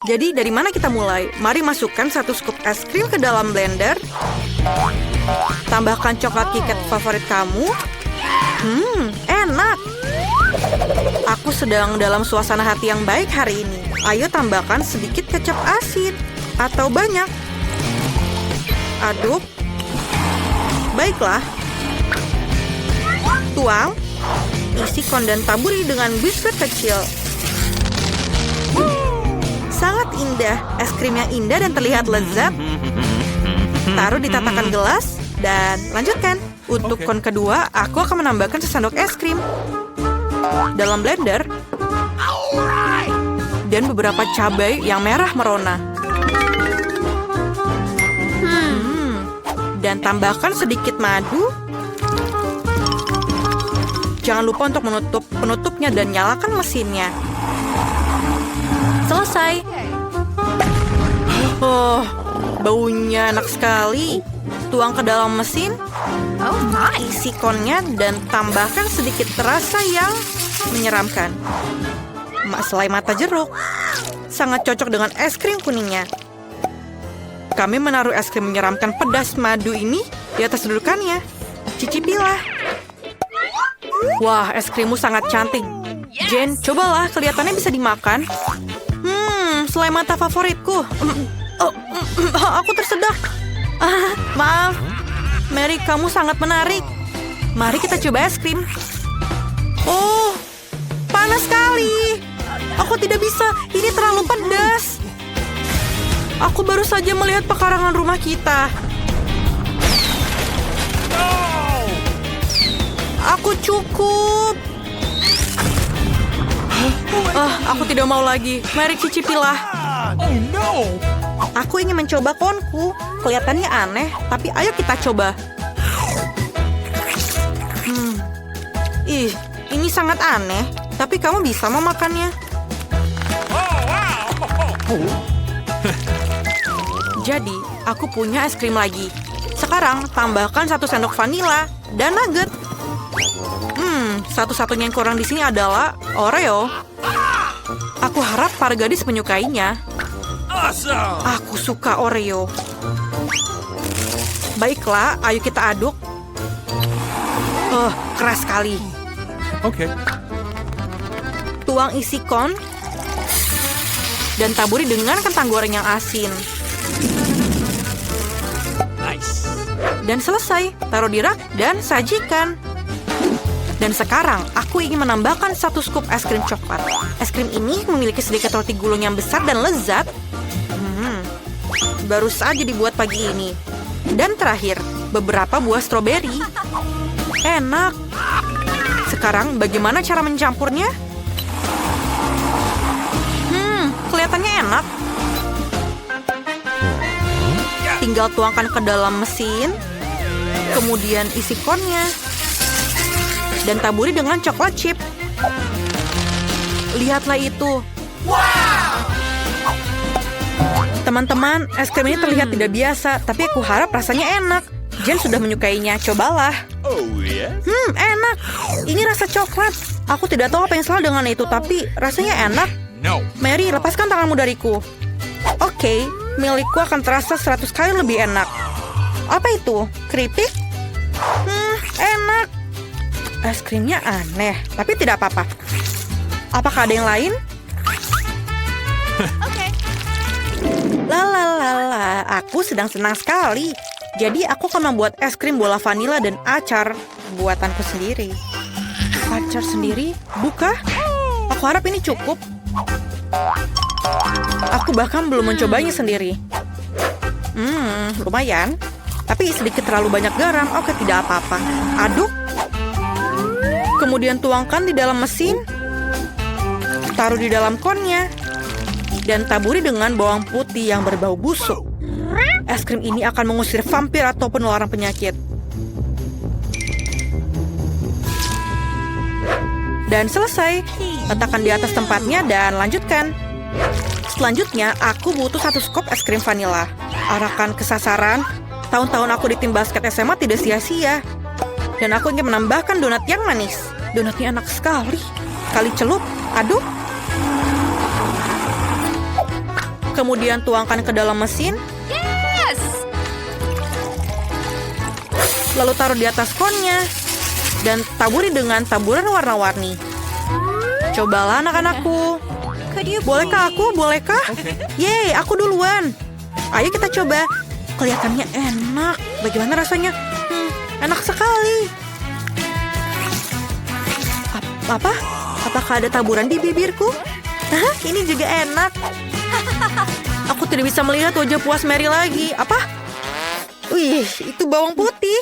Jadi dari mana kita mulai? Mari masukkan 1 scoop es krim ke dalam blender. Tambahkan coklat KitKat favorit kamu. Enak. Aku sedang dalam suasana hati yang baik hari ini. Ayo tambahkan sedikit kecap asin. Atau banyak. Aduk. Baiklah. Tuang. Isi kon dan taburi dengan biskuit kecil. Sangat indah. Es krim yang indah dan terlihat lezat. Taruh di tatakan gelas dan lanjutkan. Untuk kon kedua, aku akan menambahkan sesendok es krim dalam blender dan beberapa cabai yang merah merona. Dan tambahkan sedikit madu. Jangan lupa untuk menutup penutupnya dan nyalakan mesinnya. Selesai. Oh, baunya enak sekali. Tuang ke dalam mesin. Isi konnya dan tambahkan sedikit rasa yang menyeramkan. Selai mata jeruk. Sangat cocok dengan es krim kuningnya. Kami menaruh es krim menyeramkan pedas madu ini di atas dudukannya. Cicipilah. Wah, es krimmu sangat cantik. Jen, cobalah, kelihatannya bisa dimakan. Selai mata favoritku. Aku tersedak. Maaf. Mary, kamu sangat menarik. Mari kita coba es krim. Oh, panas sekali. Aku tidak bisa. Ini terlalu pedas. Aku baru saja melihat pekarangan rumah kita. Aku cukup. Aku tidak mau lagi. Mari cicipilah. Aku ingin mencoba konku. Kelihatannya aneh, tapi ayo kita coba. Ini sangat aneh, tapi kamu bisa memakannya. Jadi, aku punya es krim lagi. Sekarang, tambahkan 1 sendok vanila dan nugget. Satu-satunya yang kurang di sini adalah Oreo. Aku harap para gadis menyukainya. Aku suka Oreo. Baiklah, ayo kita aduk. Keras sekali. Oke. Tuang isi kon dan taburi dengan kentang goreng yang asin. Nice. Dan selesai, taruh di rak dan sajikan. Dan sekarang, aku ingin menambahkan 1 scoop es krim coklat. Es krim ini memiliki sedikit roti gulung yang besar dan lezat. Baru saja dibuat pagi ini. Dan terakhir, beberapa buah stroberi. Enak. Sekarang, bagaimana cara mencampurnya? Kelihatannya enak. Tinggal tuangkan ke dalam mesin. Kemudian isi konnya. Dan taburi dengan coklat chip. Lihatlah itu. Teman-teman, es krim ini terlihat tidak biasa, tapi aku harap rasanya enak. Jen sudah menyukainya, cobalah. Enak. Ini rasa coklat. Aku tidak tahu apa yang salah dengan itu, tapi rasanya enak. Mary, lepaskan tanganmu dariku. Oke, milikku akan terasa 100 kali lebih enak. Apa itu? Keripik? Enak. Es krimnya aneh, tapi tidak apa-apa. Apakah ada yang lain? Lalalala, aku sedang senang sekali. Jadi aku akan membuat es krim bola vanila dan acar buatanku sendiri. Acar sendiri? Buka? Aku harap ini cukup. Aku bahkan belum mencobanya sendiri. Lumayan. Tapi sedikit terlalu banyak garam. Oke, tidak apa-apa. Aduk. Kemudian tuangkan di dalam mesin. Taruh di dalam konnya. Dan taburi dengan bawang putih yang berbau busuk. Es krim ini akan mengusir vampir atau penularan penyakit. Dan selesai. Letakkan di atas tempatnya dan lanjutkan. Selanjutnya, aku butuh 1 scoop es krim vanila. Arahkan ke sasaran. Tahun-tahun aku di tim basket SMA tidak sia-sia. Dan aku ingin menambahkan donat yang manis. Donatnya enak sekali. Kali celup, aduk. Kemudian tuangkan ke dalam mesin. Yes! Lalu taruh di atas konnya. Dan taburi dengan taburan warna-warni. Cobalah anak-anakku. Bolehkah aku? Bolehkah? Yeay, aku duluan. Ayo kita coba. Kelihatannya enak. Bagaimana rasanya? Enak sekali. Apa? Apakah ada taburan di bibirku? Hah, ini juga enak. Aku tidak bisa melihat wajah puas Mary lagi. Apa? Wih, itu bawang putih.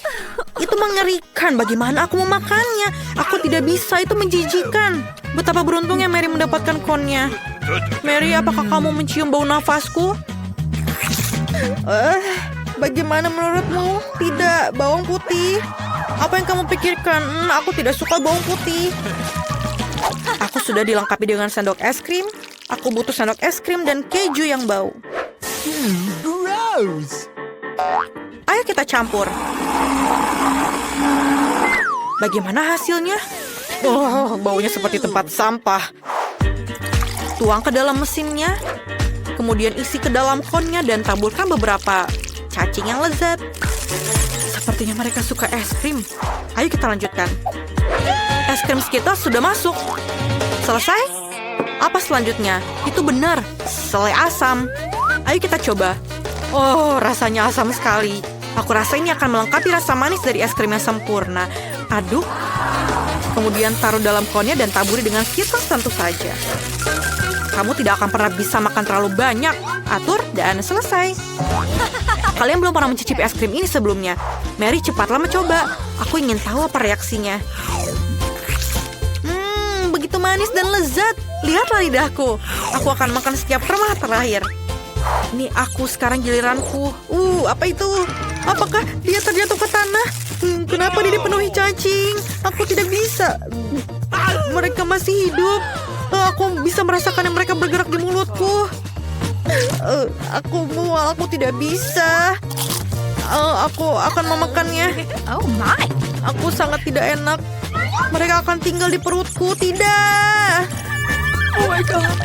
Itu mengerikan. Bagaimana aku memakannya? Aku tidak bisa, itu menjijikan. Betapa beruntungnya Mary mendapatkan konnya. Mary, apakah kamu mencium bau nafasku? Bagaimana menurutmu? Tidak, bawang putih. Apa yang kamu pikirkan? Aku tidak suka bawang putih. Aku sudah dilengkapi dengan sendok es krim. Aku butuh sendok es krim dan keju yang bau. Gross. Ayo kita campur. Bagaimana hasilnya? Oh, baunya seperti tempat sampah. Tuang ke dalam mesinnya. Kemudian isi ke dalam konnya dan taburkan beberapa cacing yang lezat. Sepertinya mereka suka es krim. Ayo kita lanjutkan. Es krim kita sudah masuk. Selesai? Apa selanjutnya? Itu benar, selai asam. Ayo kita coba. Oh, rasanya asam sekali. Aku rasa ini akan melengkapi rasa manis dari es krim yang sempurna. Aduk. Kemudian taruh dalam konnya dan taburi dengan skittles tentu saja. Kamu tidak akan pernah bisa makan terlalu banyak. Atur dan selesai. Kalian belum pernah mencicipi es krim ini sebelumnya. Mary, cepatlah mencoba. Aku ingin tahu apa reaksinya. Begitu manis dan lezat. Lihatlah lidahku. Aku akan makan setiap permah terakhir. Ini aku sekarang giliranku. Apa itu? Apakah dia terjatuh ke tanah? Kenapa dia dipenuhi cacing? Aku tidak bisa. Mereka masih hidup. Aku bisa merasakan yang mereka bergerak di mulutku. Aku mual, aku tidak bisa. Aku akan memakannya. Oh my! Aku sangat tidak enak. Mereka akan tinggal di perutku. Tidak. Oh my god!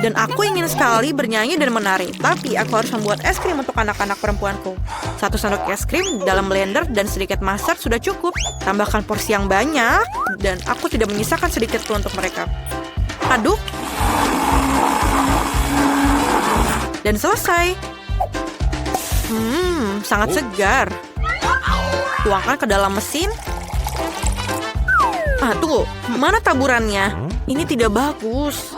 Dan aku ingin sekali bernyanyi dan menari. Tapi aku harus membuat es krim untuk anak-anak perempuanku. 1 sendok es krim dalam blender dan sedikit mustard sudah cukup. Tambahkan porsi yang banyak. Dan aku tidak menyisakan sedikit pun untuk mereka. Aduk. Dan selesai. Sangat segar. Tuangkan ke dalam mesin. Tunggu. Mana taburannya? Ini tidak bagus.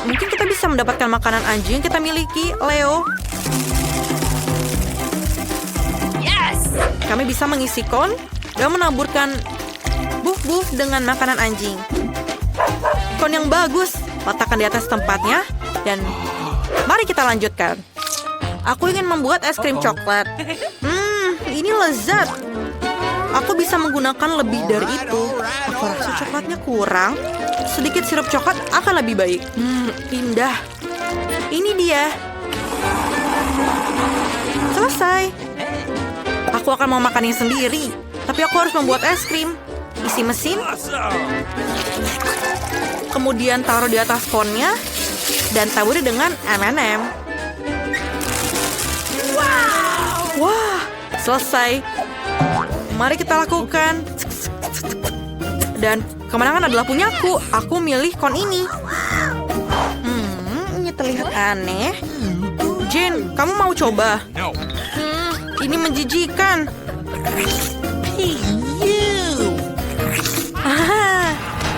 Mungkin kita bisa mendapatkan makanan anjing yang kita miliki, Leo. Yes! Kami bisa mengisi kon dan menaburkan buf-buf dengan makanan anjing. Kon yang bagus. Letakkan di atas tempatnya. Dan mari kita lanjutkan. Aku ingin membuat es krim coklat. Ini lezat. Aku bisa menggunakan lebih dari itu. Aku rasa coklatnya kurang. Sedikit sirup coklat akan lebih baik. Indah. Ini dia. Selesai. Aku akan memakannya sendiri. Tapi aku harus membuat es krim. Isi mesin. Kemudian taruh di atas konnya. Dan taburi dengan M&M. Wah, selesai. Mari kita lakukan. Dan kemenangan adalah punyaku. Aku milih kon ini. Ini terlihat aneh. Jane, kamu mau coba? No. Ini menjijikan.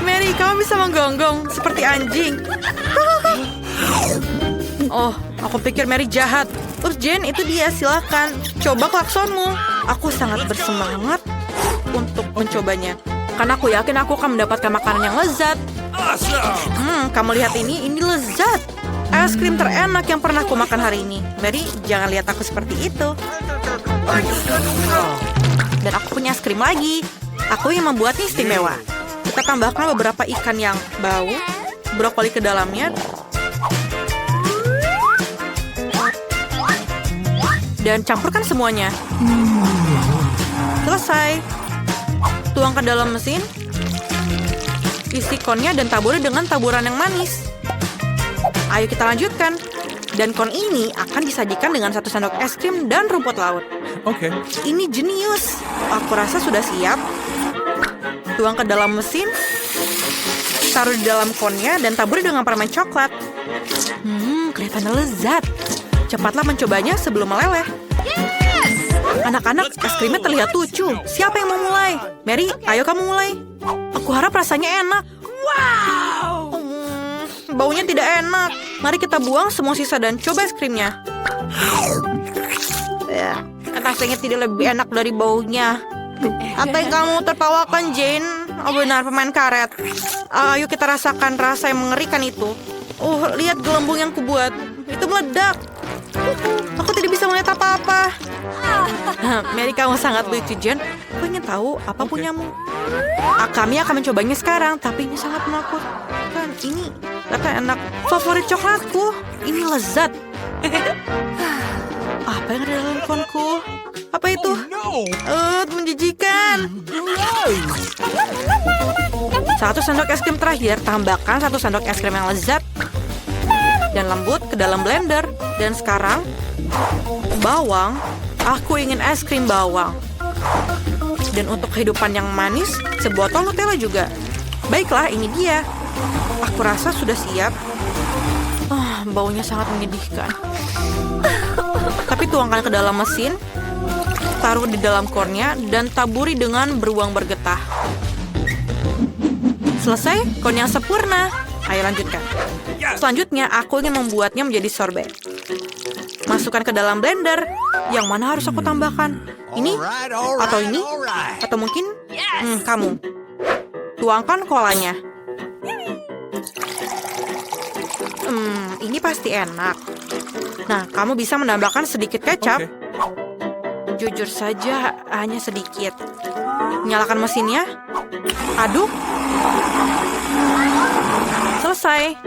Mary, kamu bisa menggonggong seperti anjing. Oh, aku pikir Mary jahat. Jane, itu dia. Silakan. Coba klaksonmu. Aku sangat bersemangat untuk mencobanya. Karena aku yakin aku akan mendapatkan makanan yang lezat. Awesome. Kamu lihat ini lezat. Es krim terenak yang pernah aku makan hari ini. Mary, jangan lihat aku seperti itu. Dan aku punya es krim lagi. Aku yang membuatnya istimewa. Kita tambahkan beberapa ikan yang bau, brokoli ke dalamnya. Dan campurkan semuanya. Selesai. Tuang ke dalam mesin. Isi konnya dan taburi dengan taburan yang manis. Ayo kita lanjutkan. Dan kon ini akan disajikan dengan 1 sendok es krim dan rumput laut. Okay. Ini jenius. Aku rasa sudah siap. Tuang ke dalam mesin. Taruh di dalam konnya dan taburi dengan permen coklat. Kelihatannya lezat. Cepatlah mencobanya sebelum meleleh. Yes! Anak-anak, es krimnya terlihat lucu. Siapa yang mau mulai? Mary, ayo kamu mulai. Aku harap rasanya enak. Wow! Baunya tidak enak. Mari kita buang semua sisa dan coba es krimnya. Rasanya tidak lebih enak dari baunya. Apa yang kamu tertawakan, Jane? Oh benar, pemain karet. Ayo kita rasakan rasa yang mengerikan itu. Oh, lihat gelembung yang kubuat. Itu meledak. Aku tidak bisa melihat apa-apa. Mary, kamu sangat lucu, Jane. Aku ingin tahu apa punyamu. Kami akan mencobanya sekarang, tapi ini sangat menakutkan. Ini ternyata enak. Favorit coklatku. Ini lezat. Apa yang ada dalam konku? Apa itu? Menjijikan. 1 sendok es krim terakhir. Tambahkan 1 sendok es krim yang lezat dan lembut ke dalam blender. Dan sekarang bawang. Aku ingin es krim bawang. Dan untuk kehidupan yang manis, sebotol Nutella juga. Baiklah, ini dia. Aku rasa sudah siap. Baunya sangat menyedihkan. Tapi tuangkan ke dalam mesin, taruh di dalam konnya, dan taburi dengan beruang bergetah. Selesai, kon yang sempurna. Ayo lanjutkan. Selanjutnya, aku ingin membuatnya menjadi sorbet. Masukkan ke dalam blender. Yang mana harus aku tambahkan? Ini? Atau ini? Atau mungkin? Kamu. Tuangkan kolanya. Ini pasti enak. Nah, kamu bisa menambahkan sedikit kecap. Jujur saja, hanya sedikit. Nyalakan mesinnya. Aduk. Selesai.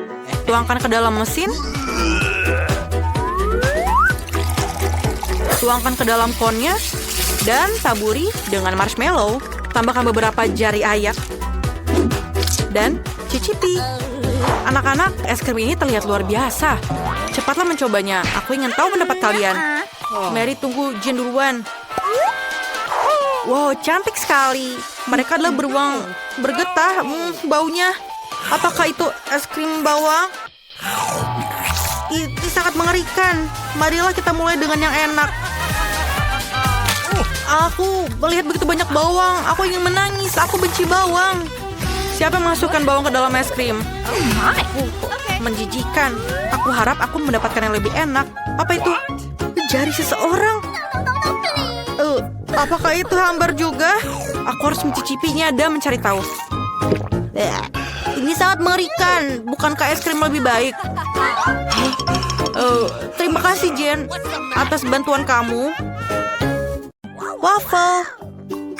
Tuangkan ke dalam mesin. Tuangkan ke dalam konnya. Dan taburi dengan marshmallow. Tambahkan beberapa jari ayak. Dan cicipi. Anak-anak, es krim ini terlihat luar biasa. Cepatlah mencobanya. Aku ingin tahu pendapat kalian. Mary, tunggu Jane duluan. Wow, cantik sekali. Mereka adalah beruang bergetah. Baunya. Apakah itu es krim bawang? Ini sangat mengerikan. Marilah kita mulai dengan yang enak. Aku melihat begitu banyak bawang. Aku ingin menangis. Aku benci bawang. Siapa yang masukkan bawang ke dalam es krim? Menjijikan. Aku harap aku mendapatkan yang lebih enak. Apa itu? Jari seseorang. Apakah itu hambar juga? Aku harus mencicipinya dan mencari tahu. Ini sangat mengerikan. Bukankah es krim lebih baik? Terima kasih, Jen, atas bantuan kamu. Waffle.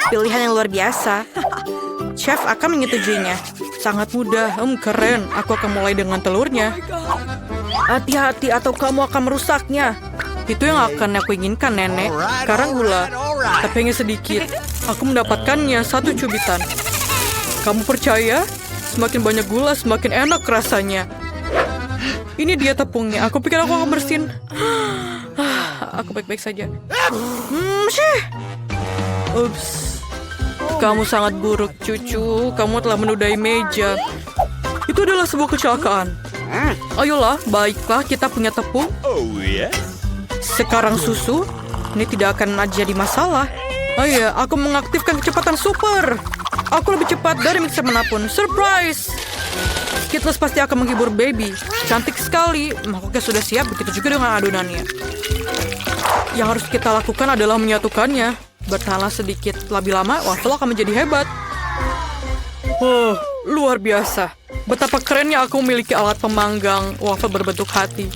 Pilihan yang luar biasa. Chef akan menyetujuinya. Sangat mudah. Keren. Aku akan mulai dengan telurnya. Hati-hati atau kamu akan merusaknya. Itu yang akan aku inginkan, Nenek. Sekarang gula. Tapi hanya sedikit. Aku mendapatkannya 1 cubitan. Kamu percaya? Semakin banyak gula, semakin enak rasanya. Ini dia tepungnya. Aku pikir aku akan bersin. Aku baik-baik saja. Ups. Kamu sangat buruk, cucu. Kamu telah menodai meja. Itu adalah sebuah kecelakaan. Ayolah, baiklah, kita punya tepung. Sekarang susu. Ini tidak akan jadi masalah. Ayo, aku mengaktifkan kecepatan super. Aku lebih cepat dari mixer manapun. Surprise! Skittles pasti akan menghibur baby. Cantik sekali. Mangkoknya sudah siap, begitu juga dengan adonannya. Yang harus kita lakukan adalah menyatukannya. Bertahanlah sedikit lebih lama, waffle akan menjadi hebat. Luar biasa. Betapa kerennya aku memiliki alat pemanggang waffle berbentuk hati.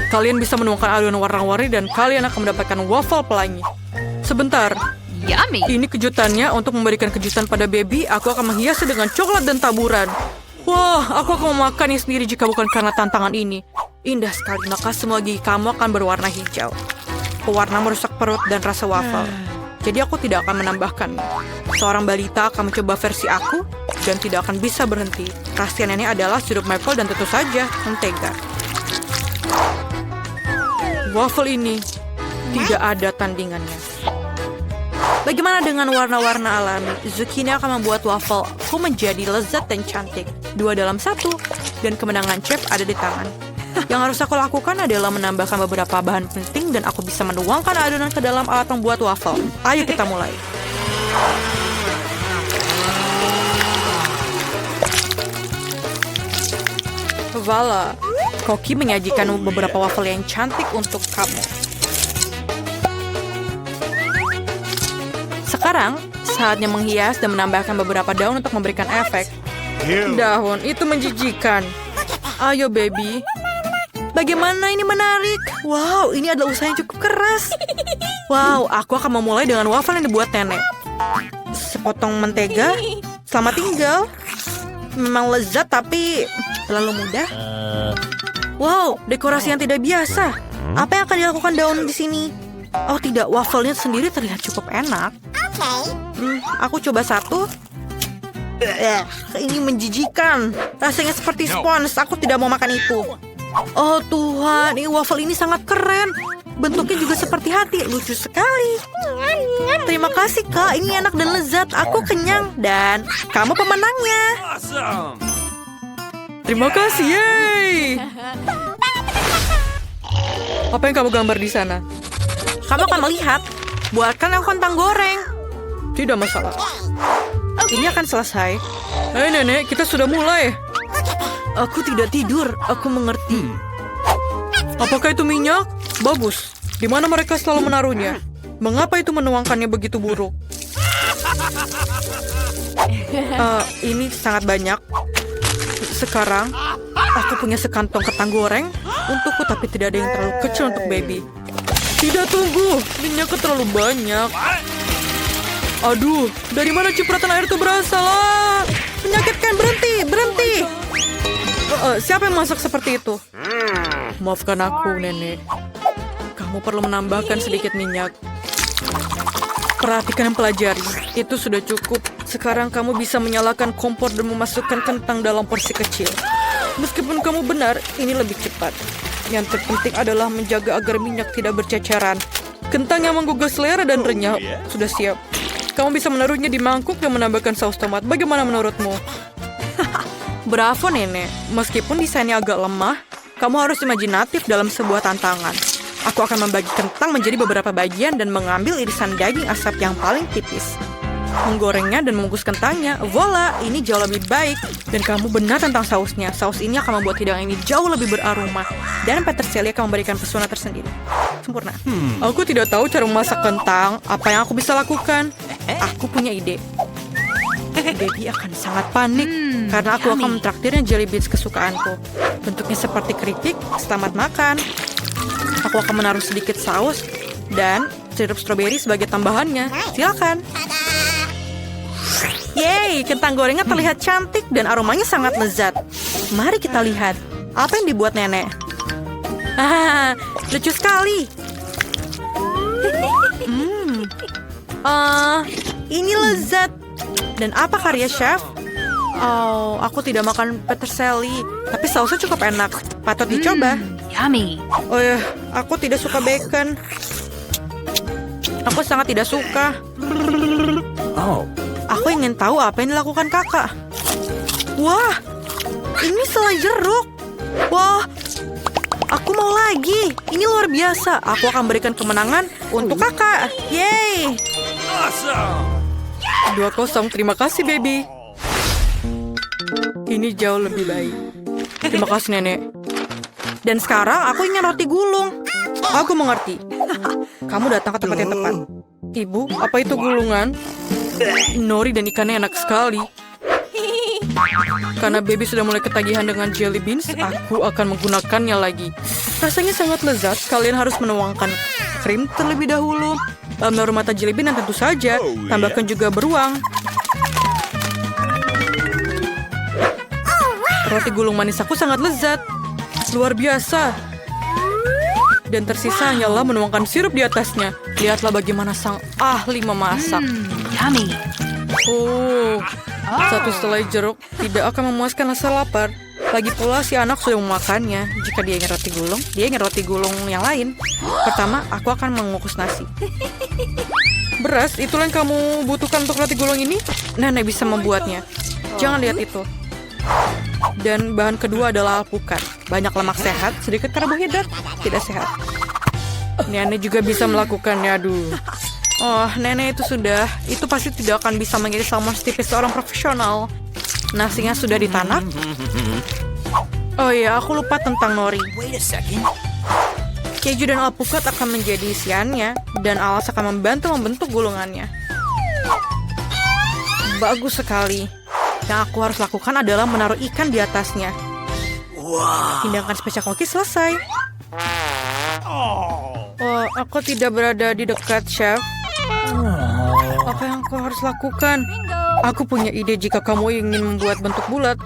Kalian bisa menemukan adonan warna-warni dan kalian akan mendapatkan waffle pelangi. Sebentar. Yummy. Ini kejutannya untuk memberikan kejutan pada baby. Aku akan menghiasnya dengan coklat dan taburan. Wah, aku akan memakannya sendiri jika bukan karena tantangan ini. Indah sekali, maka semua gigi kamu akan berwarna hijau. Pewarna merusak perut dan rasa waffle. Jadi aku tidak akan menambahkannya. Seorang balita akan mencoba versi aku dan tidak akan bisa berhenti. Rahasia nenek adalah sirup maple dan tentu saja mentega. Waffle ini tidak ada tandingannya. Bagaimana dengan warna-warna alami? Zucchini akan membuat waffle-ku menjadi lezat dan cantik. 2 dalam 1. Dan kemenangan chef ada di tangan. Yang harus aku lakukan adalah menambahkan beberapa bahan penting dan aku bisa menuangkan adonan ke dalam alat membuat waffle. Ayo kita mulai. Voila, Koki menyajikan beberapa waffle yang cantik untuk kamu. Sekarang, saatnya menghias dan menambahkan beberapa daun untuk memberikan efek. Daun, itu menjijikan. Ayo, baby. Bagaimana ini menarik? Wow, ini adalah usaha yang cukup keras. Wow, aku akan memulai dengan waffle yang dibuat nenek. Sepotong mentega. Selamat tinggal. Memang lezat, tapi terlalu mudah. Wow, dekorasi yang tidak biasa. Apa yang akan dilakukan daun di sini? Oh tidak, wafelnya sendiri terlihat cukup enak. Aku coba satu. Ini menjijikan. Rasanya seperti spons. Aku tidak mau makan itu. Oh Tuhan, ini waffle ini sangat keren. Bentuknya juga seperti hati. Lucu sekali. Terima kasih Kak, ini enak dan lezat. Aku kenyang dan kamu pemenangnya. Awesome. Terima kasih, yeay. Apa yang kamu gambar di sana? Kamu akan melihat. Buatkan aku kentang goreng. Tidak masalah. Ini akan selesai. Hei nenek, kita sudah mulai. Aku tidak tidur, aku mengerti. Apakah itu minyak? Bagus. Di mana mereka selalu menaruhnya? Mengapa itu menuangkannya begitu buruk? Ini sangat banyak. Sekarang, aku punya sekantong kentang goreng untukku, tapi tidak ada yang terlalu kecil untuk baby. Tidak, tunggu. Minyaknya terlalu banyak. Aduh, dari mana cipratan air itu berasal? Menyakitkan, berhenti, berhenti. Siapa yang masak seperti itu? Maafkan aku, nenek. Kamu perlu menambahkan sedikit minyak. Perhatikan dan pelajari. Itu sudah cukup. Sekarang kamu bisa menyalakan kompor dan memasukkan kentang dalam porsi kecil. Meskipun kamu benar, ini lebih cepat. Yang terpenting adalah menjaga agar minyak tidak berceceran. Kentang yang menggugah selera dan renyah sudah siap. Kamu bisa menaruhnya di mangkuk dan menambahkan saus tomat. Bagaimana menurutmu? Bravo, nenek. Meskipun desainnya agak lemah, kamu harus imajinatif dalam sebuah tantangan. Aku akan membagi kentang menjadi beberapa bagian dan mengambil irisan daging asap yang paling tipis. Menggorengnya dan membungkus kentangnya. Voila, ini jauh lebih baik. Dan kamu benar tentang sausnya. Saus ini akan membuat hidangan ini jauh lebih beraroma. Dan peterselie akan memberikan pesona tersendiri. Sempurna. Aku tidak tahu cara memasak kentang. Apa yang aku bisa lakukan? Aku punya ide. Baby akan sangat panik karena aku akan mentraktirnya jelly beans kesukaanku. Bentuknya seperti keripik. Selamat makan. Aku akan menaruh sedikit saus dan sirup stroberi sebagai tambahannya. Silakan. Yeay, kentang gorengnya terlihat cantik dan aromanya sangat lezat. Mari kita lihat. Apa yang dibuat nenek? Lucu sekali. Ini lezat. Dan apa karya chef? Oh, aku tidak makan peterselie, tapi sausnya cukup enak. Patut dicoba. Yummy. Oh ya, aku tidak suka bacon. Aku sangat tidak suka. Oh. Aku ingin tahu apa yang dilakukan kakak. Wah, ini selai jeruk. Wah, aku mau lagi. Ini luar biasa. Aku akan berikan kemenangan untuk kakak. Yeay. Awesome. 2-0, terima kasih, baby. Ini jauh lebih baik. Terima kasih, nenek. Dan sekarang aku ingin roti gulung. Aku mengerti. Kamu datang ke tempat yang tepat. Ibu, apa itu gulungan? Nori dan ikannya enak sekali. Karena baby sudah mulai ketagihan dengan jelly beans, aku akan menggunakannya lagi. Rasanya sangat lezat. Kalian harus menuangkan krim terlebih dahulu. Menaruh mata jelly bean dan tentu saja tambahkan juga beruang. Roti gulung manis aku sangat lezat. Luar biasa. Dan tersisa hanyalah menuangkan sirup di atasnya. Lihatlah bagaimana sang ahli memasak. Yummy. Oh, satu selai jeruk tidak akan memuaskan rasa lapar. Lagi pula si anak sudah memakannya. Jika dia ingin roti gulung, dia ingin roti gulung yang lain. Pertama, aku akan mengukus nasi. Beras, itulah yang kamu butuhkan untuk roti gulung ini? Nenek bisa membuatnya. Jangan lihat itu. Dan bahan kedua adalah alpukat. Banyak lemak sehat, sedikit karbohidrat, tidak sehat. Nenek juga bisa melakukannya, aduh. Oh, nenek itu pasti tidak akan bisa menjadi salmon setipis seorang profesional. Nasinya sudah ditanak. Oh iya, aku lupa tentang nori. Keju dan alpukat akan menjadi isiannya, dan alas akan membantu membentuk gulungannya. Bagus sekali. Yang aku harus lakukan adalah menaruh ikan di atasnya. Hidangan spesial koki selesai. Oh, aku tidak berada di dekat chef. Apa yang aku harus lakukan? Aku punya ide jika kamu ingin membuat bentuk bulat.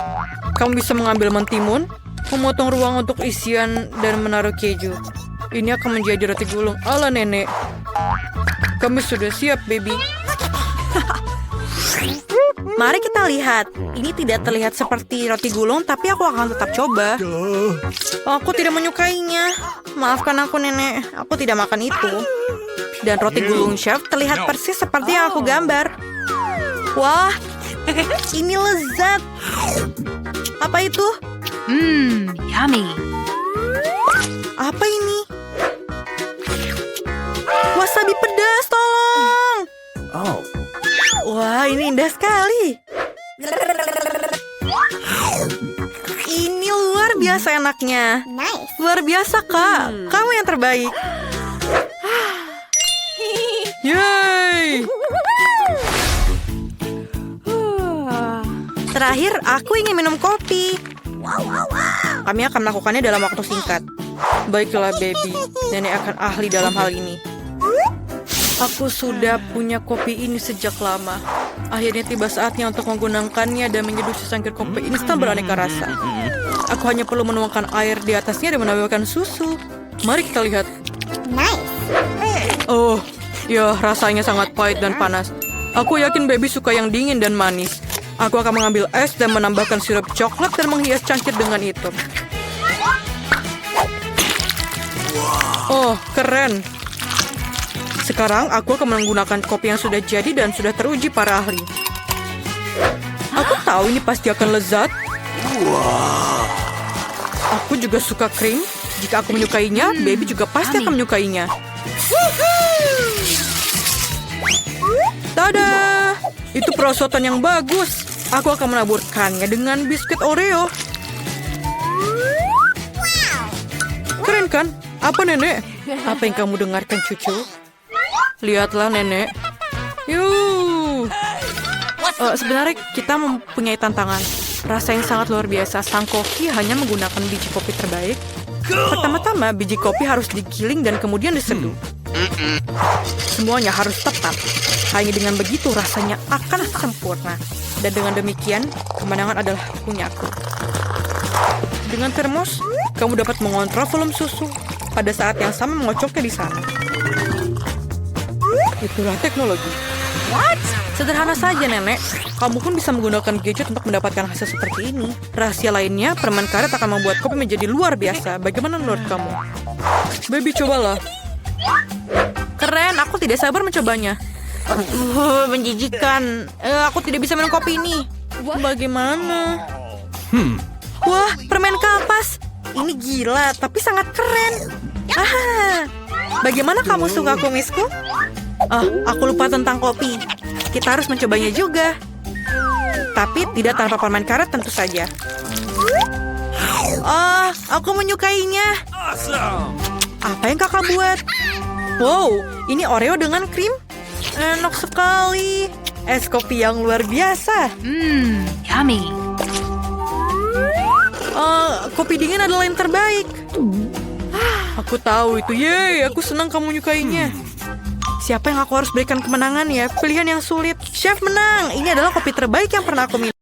Kamu bisa mengambil mentimun, memotong ruang untuk isian, dan menaruh keju. Ini akan menjadi roti gulung ala nenek. Kamu sudah siap, baby. Mari kita lihat. Ini tidak terlihat seperti roti gulung, tapi aku akan tetap coba. Aku tidak menyukainya. Maafkan aku, nenek. Aku tidak makan itu. Dan roti gulung chef terlihat persis seperti yang aku gambar. Wah, ini lezat. Apa itu? Yummy. Apa ini? Wasabi pedas, tolong. Oh. Wah, ini indah sekali. Ini luar biasa enaknya. Luar biasa, Kak. Kamu yang terbaik. Yeay. Terakhir, aku ingin minum kopi. Kami akan melakukannya dalam waktu singkat. Baiklah, baby. Nenek akan ahli dalam hal ini. Aku sudah punya kopi ini sejak lama. Akhirnya tiba saatnya untuk menggunakannya dan menyeduh secangkir kopi instan beraneka rasa. Aku hanya perlu menuangkan air di atasnya dan menambahkan susu. Mari kita lihat. Oh, ya rasanya sangat pahit dan panas. Aku yakin baby suka yang dingin dan manis. Aku akan mengambil es dan menambahkan sirup coklat dan menghias cangkir dengan itu. Oh, keren. Sekarang aku akan menggunakan kopi yang sudah jadi dan sudah teruji para ahli. Aku tahu ini pasti akan lezat. Aku juga suka krim. Jika aku menyukainya, baby juga pasti akan menyukainya. Tada! Itu perosotan yang bagus. Aku akan menaburkannya dengan biskuit Oreo. Keren kan? Apa, nenek? Apa yang kamu dengarkan, cucu? Lihatlah, nenek. Sebenarnya kita mempunyai tantangan. Rasa yang sangat luar biasa. Sang koki hanya menggunakan biji kopi terbaik. Pertama-tama, biji kopi harus digiling dan kemudian diseduh. Semuanya harus tepat. Hanya dengan begitu rasanya akan sempurna. Dan dengan demikian, kemenangan adalah punyaku. Dengan termos, kamu dapat mengontrol volume susu. Pada saat yang sama mengocoknya di sana. Itulah teknologi. What? Sederhana saja, nenek. Kamu pun bisa menggunakan gadget untuk mendapatkan hasil seperti ini. Rahasia lainnya, permen karet akan membuat kopi menjadi luar biasa. Bagaimana menurut kamu? Baby, cobalah. Keren, aku tidak sabar mencobanya. Menjijikan. Aku tidak bisa minum kopi ini. Bagaimana? Wah, permen kapas. Ini gila, tapi sangat keren. Bagaimana kamu suka kumisku? Aku lupa tentang kopi. Kita harus mencobanya juga. Tapi tidak tanpa permen karet tentu saja. Aku menyukainya. Awesome. Apa yang kakak buat? Wow, ini Oreo dengan krim. Enak sekali. Es kopi yang luar biasa. Yummy. Kopi dingin adalah yang terbaik. Aku tahu itu. Yeay, aku senang kamu menyukainya. Siapa yang aku harus berikan kemenangan ya? Pilihan yang sulit. Chef menang. Ini adalah kopi terbaik yang pernah aku minum.